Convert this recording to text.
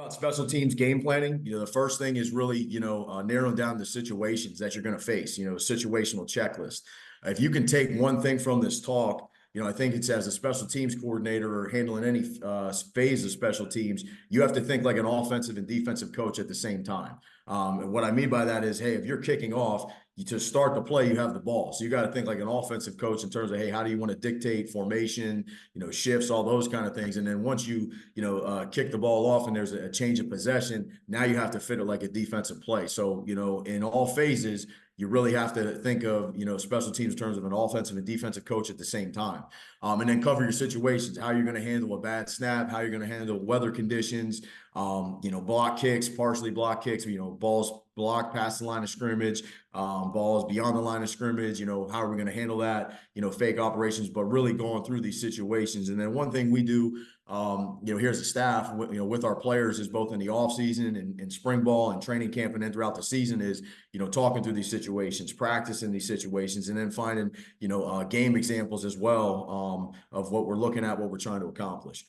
about special teams game planning, the first thing is really, narrowing down the situations that you're going to face, a situational checklist. If you can take one thing from this talk, I think it's as a special teams coordinator or handling any phase of special teams, you have to think like an offensive and defensive coach at the same time. And what I mean by that is, hey, if you're kicking off, to start the play, you have the ball. So you got to think like an offensive coach in terms of, hey, how do you want to dictate formation, shifts, all those kind of things. And then once you, kick the ball off and there's a change of possession, now you have to fit it like a defensive play. So, in all phases, you really have to think of, special teams in terms of an offensive and defensive coach at the same time. And then cover your situations, how you're going to handle a bad snap, how you're going to handle weather conditions, block kicks, partially block kicks, balls blocked past the line of scrimmage, balls beyond the line of scrimmage, how are we going to handle that, fake operations, but really going through these situations. And then one thing we do, here as a staff, with our players is both in the off season and spring ball and training camp and then throughout the season is, talking through these situations, practicing these situations, and then finding, game examples as well, of what we're looking at, what we're trying to accomplish.